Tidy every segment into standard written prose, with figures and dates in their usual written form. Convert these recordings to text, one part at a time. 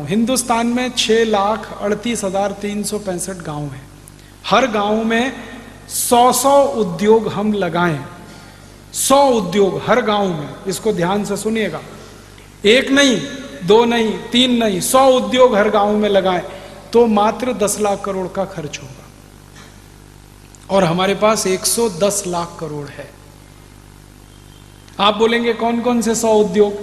हिंदुस्तान में 6,38,365 गांव हैं। हर गांव में 100 उद्योग हम लगाएं, 100 उद्योग हर गांव में। इसको ध्यान से सुनिएगा, एक नहीं, दो नहीं, तीन नहीं, 100 उद्योग हर गांव में लगाएं तो मात्र 10 लाख करोड़ का खर्च होगा। और हमारे पास 110 लाख करोड़ है। आप बोलेंगे कौन कौन से 100 उद्योग?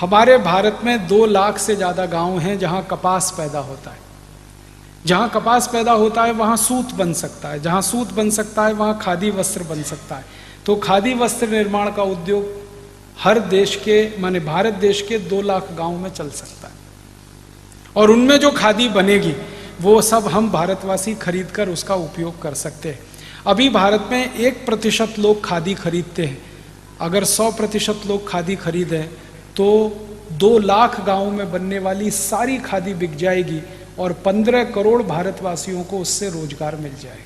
हमारे भारत में 2 लाख से ज्यादा गांव हैं जहां कपास पैदा होता है। जहां कपास पैदा होता है वहां सूत बन सकता है, जहां सूत बन सकता है वहां खादी वस्त्र बन सकता है। तो खादी वस्त्र निर्माण का उद्योग हर देश के, माने भारत देश के 2 लाख गांव में चल सकता है। और उनमें जो खादी बनेगी वो सब हम भारतवासी खरीद कर उसका उपयोग कर सकते हैं। अभी भारत में 1% लोग खादी खरीदते हैं। अगर 100% लोग खादी खरीदें तो 2 लाख गांव में बनने वाली सारी खादी बिक जाएगी और 15 करोड़ भारतवासियों को उससे रोजगार मिल जाएगा।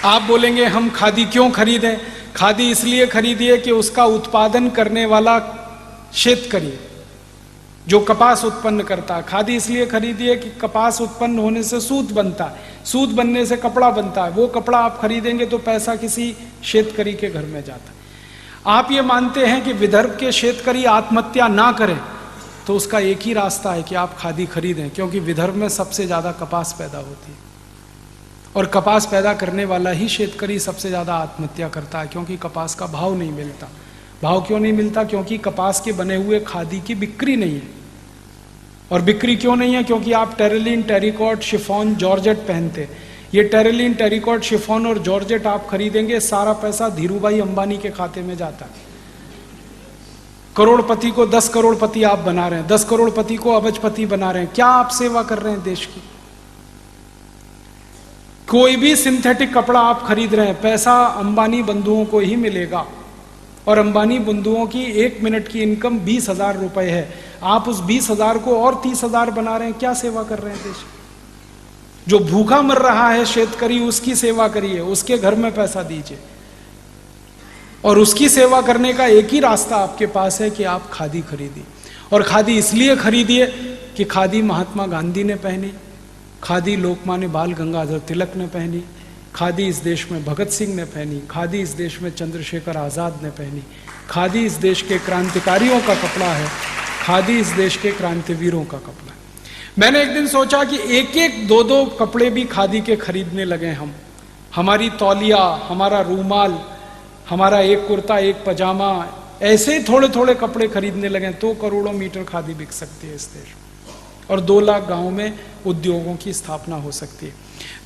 आप बोलेंगे हम खादी क्यों खरीदें? खादी इसलिए खरीदिए कि उसका उत्पादन करने वाला शेतकरी जो कपास उत्पन्न करता है। खादी इसलिए खरीदिए कि कपास उत्पन्न होने से सूत बनता है, सूत बनने से कपड़ा बनता है। वो कपड़ा आप खरीदेंगे तो पैसा किसी शेतकरी के घर में जाता है। आप ये मानते हैं कि विदर्भ के शेतकरी आत्महत्या ना करें तो उसका एक ही रास्ता है कि आप खादी खरीदें, क्योंकि विदर्भ में सबसे ज्यादा कपास पैदा होती है और कपास पैदा करने वाला ही शेतकरी सबसे ज्यादा आत्महत्या करता है, क्योंकि कपास का भाव नहीं मिलता। भाव क्यों नहीं मिलता? क्योंकि कपास के बने हुए खादी की बिक्री नहीं है। और बिक्री क्यों नहीं है? क्योंकि आप टेरिलीन, टेरिकॉट, शिफॉन, जॉर्जेट पहनते। ये टेरिलीन, टेरिकॉट, शिफॉन और जॉर्जेट आप खरीदेंगे, सारा पैसा धीरूभाई अंबानी के खाते में जाता है। करोड़पति को 10 करोड़पति आप बना रहे हैं, 10 करोड़पति को अबजपति बना रहे हैं। क्या आप सेवा कर रहे हैं देश की? कोई भी सिंथेटिक कपड़ा आप खरीद रहे हैं, पैसा अंबानी बंधुओं को ही मिलेगा। और अंबानी बंधुओं की 1 मिनट की इनकम 20,000 रुपए है। आप उस 20,000 को और 30,000 बना रहे हैं। क्या सेवा कर रहे हैं देश? जो भूखा मर रहा है शेतकरी, उसकी सेवा करिए, उसके घर में पैसा दीजिए। और उसकी सेवा करने का एक ही रास्ता आपके पास है कि आप खादी खरीदिए। और खादी इसलिए खरीदिए कि खादी महात्मा गांधी ने पहनी, खादी लोकमान्य बाल गंगाधर तिलक ने पहनी, खादी इस देश में भगत सिंह ने पहनी, खादी इस देश में चंद्रशेखर आजाद ने पहनी, खादी इस देश के क्रांतिकारियों का कपड़ा है, खादी इस देश के क्रांतिवीरों का कपड़ा है। मैंने एक दिन सोचा कि एक एक 2-2 कपड़े भी खादी के खरीदने लगे हम। हमारी तौलिया, हमारा रूमाल, हमारा एक कुर्ता, एक पजामा, ऐसे थोड़े थोड़े कपड़े खरीदने लगे तो करोड़ों मीटर खादी बिक सकती है इस देश में। और 2 लाख गांव में उद्योगों की स्थापना हो सकती है।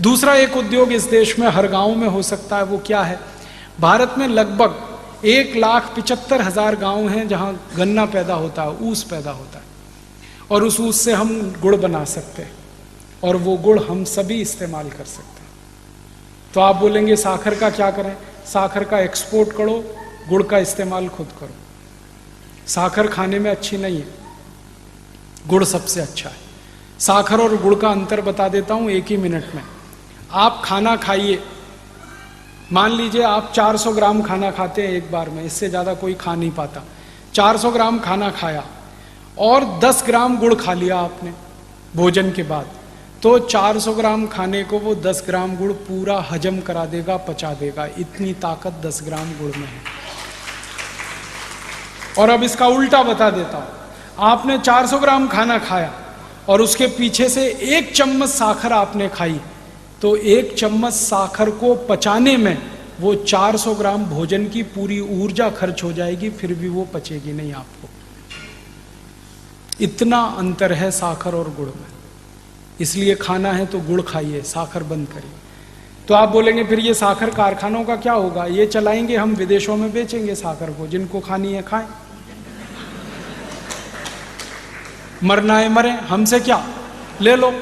दूसरा एक उद्योग इस देश में हर गांव में हो सकता है। वो क्या है? भारत में लगभग 1,75,000 गांव हैं जहां गन्ना पैदा होता है, ऊस पैदा होता है। और उस ऊस से हम गुड़ बना सकते हैं और वो गुड़ हम सभी इस्तेमाल कर सकते हैं। तो आप बोलेंगे साखर का क्या करें? साखर का एक्सपोर्ट करो, गुड़ का इस्तेमाल खुद करो। साखर खाने में अच्छी नहीं है, गुड़ सबसे अच्छा है। साखर और गुड़ का अंतर बता देता हूं एक ही मिनट में। आप खाना खाइए, मान लीजिए आप 400 ग्राम खाना खाते हैं एक बार में, इससे ज्यादा कोई खा नहीं पाता। 400 ग्राम खाना खाया और 10 ग्राम गुड़ खा लिया आपने भोजन के बाद, तो 400 ग्राम खाने को वो 10 ग्राम गुड़ पूरा हजम करा देगा, पचा देगा। इतनी ताकत 10 ग्राम गुड़ में है। और अब इसका उल्टा बता देता हूं। आपने 400 ग्राम खाना खाया और उसके पीछे से 1 चम्मच साखर आपने खाई, तो 1 चम्मच साखर को पचाने में वो 400 ग्राम भोजन की पूरी ऊर्जा खर्च हो जाएगी, फिर भी वो पचेगी नहीं आपको। इतना अंतर है साखर और गुड़ में। इसलिए खाना है तो गुड़ खाइए, साखर बंद करिए। तो आप बोलेंगे फिर ये साखर कारखानों का क्या होगा? ये चलाएंगे हम, विदेशों में बेचेंगे साखर को, जिनको खानी है खाएं, मरना है मरे, हमसे क्या, ले लो।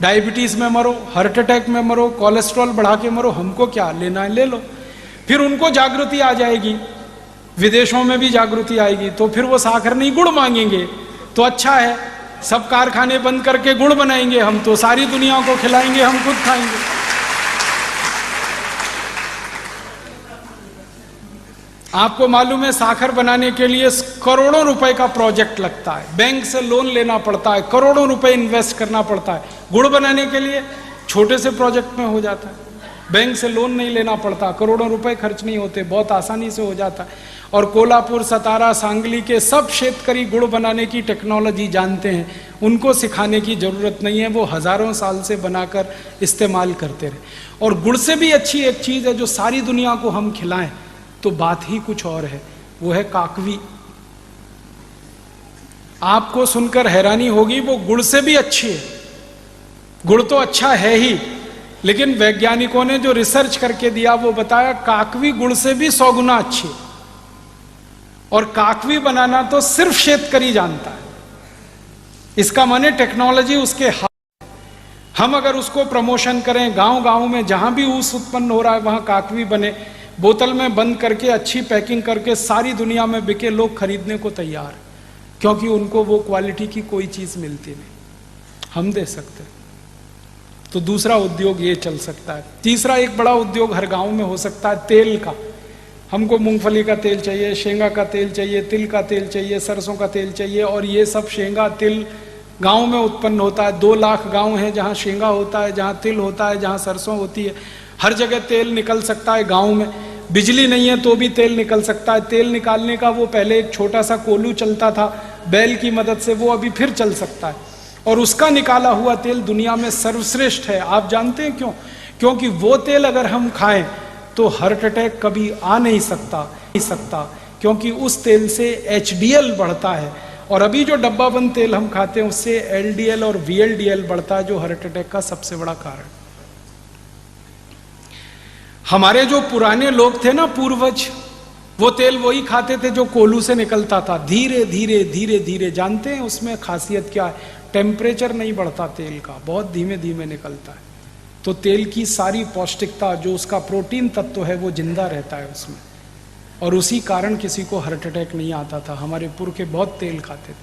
डायबिटीज में मरो, हार्ट अटैक में मरो, कोलेस्ट्रॉल बढ़ा के मरो, हमको क्या, लेना है ले लो। फिर उनको जागृति आ जाएगी, विदेशों में भी जागृति आएगी, तो फिर वो साखर नहीं गुड़ मांगेंगे। तो अच्छा है, सब कारखाने बंद करके गुड़ बनाएंगे हम, तो सारी दुनिया को खिलाएंगे, हम खुद खाएंगे। आपको मालूम है साखर बनाने के लिए करोड़ों रुपए का प्रोजेक्ट लगता है, बैंक से लोन लेना पड़ता है, करोड़ों रुपए इन्वेस्ट करना पड़ता है। गुड़ बनाने के लिए छोटे से प्रोजेक्ट में हो जाता है, बैंक से लोन नहीं लेना पड़ता, करोड़ों रुपए खर्च नहीं होते, बहुत आसानी से हो जाता है। और कोल्हापुर, सतारा, सांगली के सब शेतकरी गुड़ बनाने की टेक्नोलॉजी जानते हैं, उनको सिखाने की जरूरत नहीं है, वो हजारों साल से बनाकर इस्तेमाल करते रहे। और गुड़ से भी अच्छी एक चीज है जो सारी दुनिया को हम खिलाएं तो बात ही कुछ और है, वो है काकवी। आपको सुनकर हैरानी होगी, वो गुड़ से भी अच्छी है। गुड़ तो अच्छा है ही, लेकिन वैज्ञानिकों ने जो रिसर्च करके दिया वो बताया काकवी गुड़ से भी 100 गुना अच्छी है। और काकवी बनाना तो सिर्फ शेतकरी जानता है, इसका माने टेक्नोलॉजी उसके हाथ। हम अगर उसको प्रमोशन करें, गांव गांव में जहां भी ऊस उत्पन्न हो रहा है वहां काकवी बने, बोतल में बंद करके अच्छी पैकिंग करके सारी दुनिया में बिके, लोग खरीदने को तैयार है, क्योंकि उनको वो क्वालिटी की कोई चीज मिलती नहीं, हम दे सकते हैं। तो दूसरा उद्योग ये चल सकता है। तीसरा एक बड़ा उद्योग हर गांव में हो सकता है तेल का। हमको मूंगफली का तेल चाहिए, शेंगा का तेल चाहिए, तिल का तेल चाहिए, सरसों का तेल चाहिए, और ये सब शेंगा तिल गांव में उत्पन्न होता है। 2 लाख गांव हैं जहां शेंगा होता है, जहां तिल होता है, जहां सरसों होती है। हर जगह तेल निकल सकता है गांव में। बिजली नहीं है तो भी तेल निकल सकता है। तेल निकालने का वो पहले एक छोटा सा कोलू चलता था बैल की मदद से, वो अभी फिर चल सकता है। और उसका निकाला हुआ तेल दुनिया में सर्वश्रेष्ठ है। आप जानते हैं क्यों? क्योंकि वो तेल अगर हम खाएं तो हार्ट अटैक कभी आ नहीं सकता, क्योंकि उस तेल से HDL बढ़ता है। और अभी जो डब्बा बंद तेल हम खाते हैं उससे LDL और VLDL बढ़ता है, जो हार्ट अटैक का सबसे बड़ा कारण। हमारे जो पुराने लोग थे ना, पूर्वज, वो तेल वही खाते थे जो कोलू से निकलता था। धीरे धीरे धीरे धीरे, जानते हैं उसमें खासियत क्या है? टेम्परेचर नहीं बढ़ता तेल का, बहुत धीमे धीमे निकलता है। तो तेल की सारी पौष्टिकता, जो उसका प्रोटीन तत्व है, वो जिंदा रहता है उसमें, और उसी कारण किसी को हार्ट अटैक नहीं आता था। हमारे पुरखे बहुत तेल खाते थे,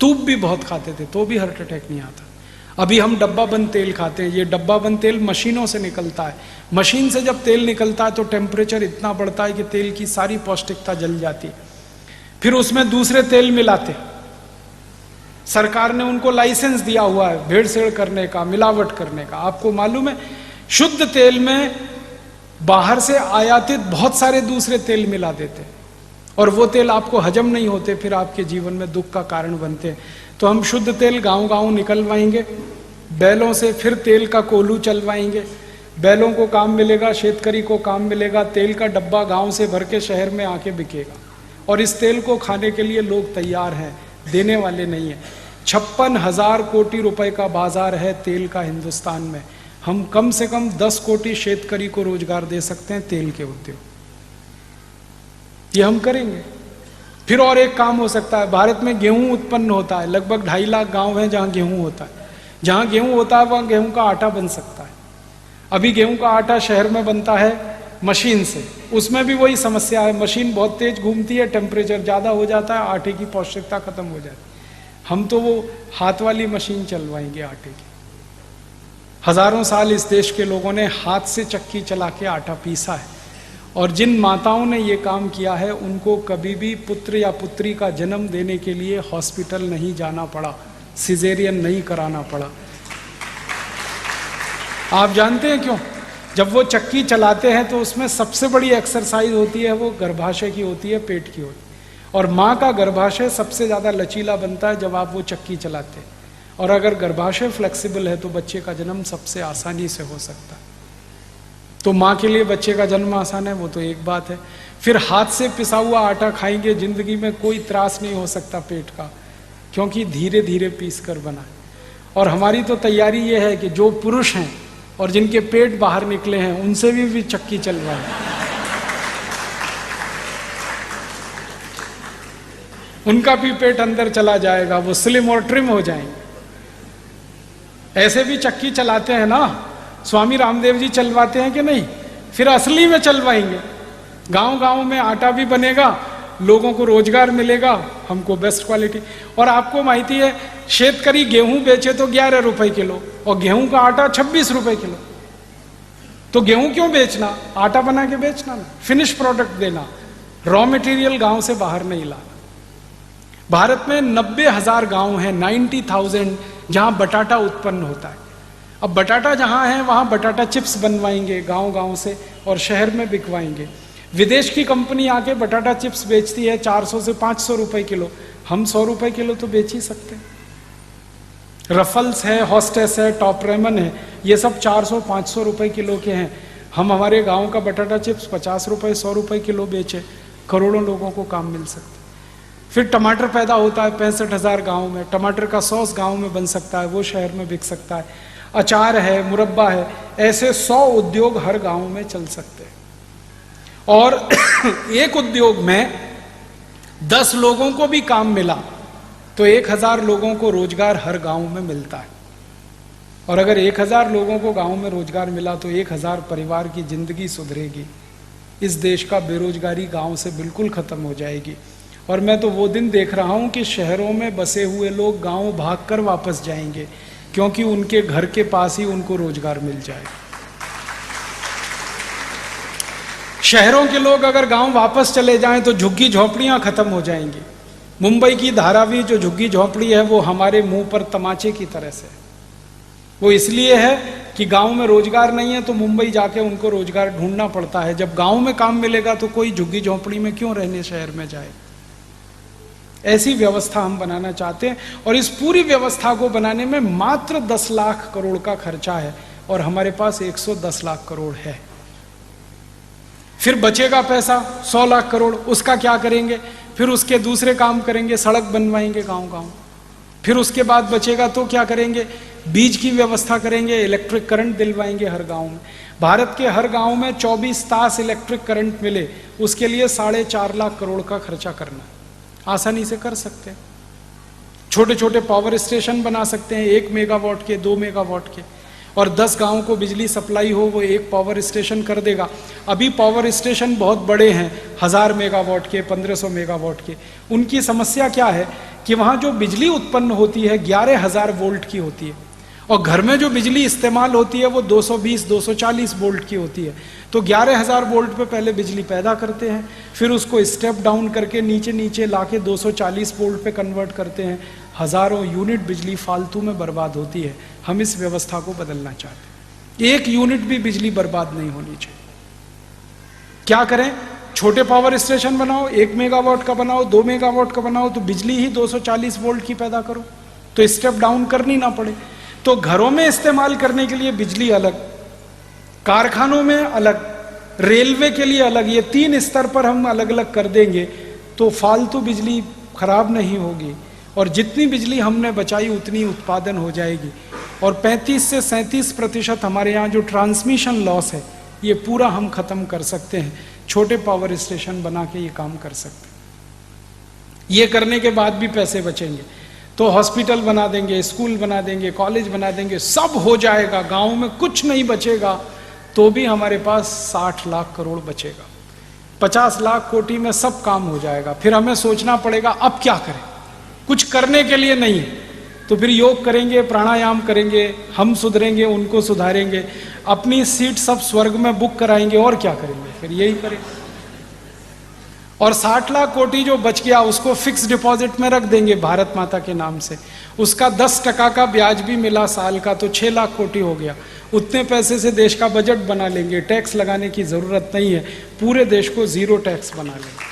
तूप भी बहुत खाते थे, तो भी हार्ट अटैक नहीं आता। अभी हम डब्बा बंद तेल खाते हैं। ये डब्बा बंद तेल मशीनों से निकलता है। मशीन से जब तेल निकलता है तो टेम्परेचर इतना बढ़ता है कि तेल की सारी पौष्टिकता जल जाती है। फिर उसमें दूसरे तेल मिलाते। सरकार ने उनको लाइसेंस दिया हुआ है भेड़सेड़ करने का, मिलावट करने का। आपको मालूम है, शुद्ध तेल में बाहर से आयातित बहुत सारे दूसरे तेल मिला देते, और वो तेल आपको हजम नहीं होते, फिर आपके जीवन में दुख का कारण बनते हैं। तो हम शुद्ध तेल गांव गांव निकलवाएंगे बैलों से, फिर तेल का कोलू चलवाएंगे। बैलों को काम मिलेगा, शेतकरी को काम मिलेगा। तेल का डब्बा गांव से भर के शहर में आके बिकेगा, और इस तेल को खाने के लिए लोग तैयार हैं, देने वाले नहीं है। 56,000 कोटी रुपए का बाजार है तेल का हिंदुस्तान में। हम कम से कम 10 कोटी शेतकरी को रोजगार दे सकते हैं तेल के उद्योग, ये हम करेंगे। फिर और एक काम हो सकता है, भारत में गेहूं उत्पन्न होता है, लगभग 2.5 लाख गांव हैं जहां गेहूं होता है। जहां गेहूं होता है वहां गेहूं का आटा बन सकता है। अभी गेहूं का आटा शहर में बनता है मशीन से, उसमें भी वही समस्या है, मशीन बहुत तेज घूमती है, टेम्परेचर ज़्यादा हो जाता है, आटे की पौष्टिकता खत्म हो जाती है। हम तो वो हाथ वाली मशीन चलवाएंगे आटे की। हजारों साल इस देश के लोगों ने हाथ से चक्की चला के आटा पीसा है, और जिन माताओं ने ये काम किया है उनको कभी भी पुत्र या पुत्री का जन्म देने के लिए हॉस्पिटल नहीं जाना पड़ा, सिजेरियन नहीं कराना पड़ा। आप जानते हैं क्यों? जब वो चक्की चलाते हैं तो उसमें सबसे बड़ी एक्सरसाइज होती है, वो गर्भाशय की होती है, पेट की होती है। और माँ का गर्भाशय सबसे ज़्यादा लचीला बनता है जब आप वो चक्की चलाते हैं, और अगर गर्भाशय फ्लेक्सिबल है तो बच्चे का जन्म सबसे आसानी से हो सकता है। तो माँ के लिए बच्चे का जन्म आसान है, वो तो एक बात है। फिर हाथ से पिसा हुआ आटा खाएंगे, जिंदगी में कोई त्रास नहीं हो सकता पेट का, क्योंकि धीरे धीरे पीस कर बना है। और हमारी तो तैयारी ये है कि जो पुरुष हैं और जिनके पेट बाहर निकले हैं उनसे भी चक्की चलवाएं। उनका भी पेट अंदर चला जाएगा, वो स्लिम और ट्रिम हो जाएंगे। ऐसे भी चक्की चलाते हैं ना, स्वामी रामदेव जी चलवाते हैं कि नहीं? फिर असली में चलवाएंगे। गांव गांव में आटा भी बनेगा, लोगों को रोजगार मिलेगा, हमको बेस्ट क्वालिटी। और आपको माहिती है, शेतकरी गेहूं बेचे तो 11 रुपए किलो, और गेहूं का आटा 26 रुपए किलो। तो गेहूं क्यों बेचना? आटा बना के बेचना ना, फिनिश प्रोडक्ट देना। रॉ मटेरियल गांव से बाहर नहीं लाना। भारत में 90,000 गांव हैं, 90,000, जहां बटाटा उत्पन्न होता है। अब बटाटा जहां है वहां बटाटा चिप्स बनवाएंगे गांव गांव से और शहर में बिकवाएंगे। विदेश की कंपनी आके बटाटा चिप्स बेचती है 400 से 500 रुपए किलो, हम 100 रुपए किलो तो बेच ही सकते हैं। रफल्स है, हॉस्टेस है, टॉप रेमन है, ये सब 400-500 रुपए किलो के हैं। हम हमारे गांव का बटाटा चिप्स 50 रुपए 100 रुपए किलो बेचे, करोड़ों लोगों को काम मिल सकता है। फिर टमाटर पैदा होता है 65,000 गाँव में, टमाटर का सॉस गाँव में बन सकता है, वो शहर में बिक सकता है। अचार है, मुरब्बा है, ऐसे 100 उद्योग हर गांव में चल सकते हैं। और एक उद्योग में 10 लोगों को भी काम मिला तो 1,000 लोगों को रोजगार हर गांव में मिलता है। और अगर 1,000 लोगों को गांव में रोजगार मिला तो 1,000 परिवार की जिंदगी सुधरेगी। इस देश का बेरोजगारी गांव से बिल्कुल खत्म हो जाएगी। और मैं तो वो दिन देख रहा हूं कि शहरों में बसे हुए लोग गांव भागकर वापस जाएंगे, क्योंकि उनके घर के पास ही उनको रोजगार मिल जाएगा। शहरों के लोग अगर गांव वापस चले जाएं तो झुग्गी झोपड़ियां खत्म हो जाएंगी। मुंबई की धारावी जो झुग्गी झोपड़ी है वो हमारे मुंह पर तमाचे की तरह से, वो इसलिए है कि गांव में रोजगार नहीं है तो मुंबई जाके उनको रोजगार ढूंढना पड़ता है। जब गांव में काम मिलेगा तो कोई झुग्गी झोपड़ी में क्यों रहने शहर में जाए। ऐसी व्यवस्था हम बनाना चाहते हैं और इस पूरी व्यवस्था को बनाने में मात्र 10 लाख करोड़ का खर्चा है और हमारे पास 110 लाख करोड़ है। फिर बचेगा पैसा 100 लाख करोड़, उसका क्या करेंगे? फिर उसके दूसरे काम करेंगे, सड़क बनवाएंगे गांव गांव। फिर उसके बाद बचेगा तो क्या करेंगे? बीज की व्यवस्था करेंगे, इलेक्ट्रिक करंट दिलवाएंगे हर गांव में। भारत के हर गांव में 24 तास इलेक्ट्रिक करंट मिले, उसके लिए 4.5 लाख करोड़ का खर्चा करना आसानी से कर सकते हैं। छोटे छोटे पावर स्टेशन बना सकते हैं, 1 मेगावाट के, 2 मेगावाट के, और 10 गांव को बिजली सप्लाई हो वो एक पावर स्टेशन कर देगा। अभी पावर स्टेशन बहुत बड़े हैं, 1000 मेगावाट के, 1500 मेगावाट के। उनकी समस्या क्या है कि वहाँ जो बिजली उत्पन्न होती है 11,000 वोल्ट की होती है और घर में जो बिजली इस्तेमाल होती है वो 220-240 वोल्ट की होती है। तो 11,000 वोल्ट पे पहले बिजली पैदा करते हैं, फिर उसको स्टेप डाउन करके नीचे नीचे लाके 240 वोल्ट पे कन्वर्ट करते हैं। हजारों यूनिट बिजली फालतू में बर्बाद होती है। हम इस व्यवस्था को बदलना चाहते हैं। 1 यूनिट भी बिजली बर्बाद नहीं होनी चाहिए। क्या करें? छोटे पावर स्टेशन बनाओ, 1 मेगावाट का बनाओ, 2 मेगावाट का बनाओ, तो बिजली ही 240 वोल्ट की पैदा करो, तो स्टेप डाउन करनी ना पड़े। तो घरों में इस्तेमाल करने के लिए बिजली अलग, कारखानों में अलग, रेलवे के लिए अलग, ये 3 स्तर पर हम अलग अलग कर देंगे तो फालतू बिजली खराब नहीं होगी और जितनी बिजली हमने बचाई उतनी उत्पादन हो जाएगी। और 35 से 37% हमारे यहाँ जो ट्रांसमिशन लॉस है ये पूरा हम खत्म कर सकते हैं। छोटे पावर स्टेशन बना के ये काम कर सकते हैं। ये करने के बाद भी पैसे बचेंगे तो हॉस्पिटल बना देंगे, स्कूल बना देंगे, कॉलेज बना देंगे, सब हो जाएगा। गांव में कुछ नहीं बचेगा तो भी हमारे पास 60 लाख करोड़ बचेगा। 50 लाख कोटी में सब काम हो जाएगा। फिर हमें सोचना पड़ेगा अब क्या करें, कुछ करने के लिए नहीं, तो फिर योग करेंगे, प्राणायाम करेंगे, हम सुधरेंगे, उनको सुधारेंगे, अपनी सीट सब स्वर्ग में बुक कराएंगे और क्या करेंगे, फिर यही करेंगे। और 60 लाख कोटी जो बच गया उसको फिक्स डिपॉजिट में रख देंगे भारत माता के नाम से, उसका 10% का ब्याज भी मिला साल का तो 6 लाख कोटी हो गया। उतने पैसे से देश का बजट बना लेंगे, टैक्स लगाने की जरूरत नहीं है, पूरे देश को 0 टैक्स बना लेंगे।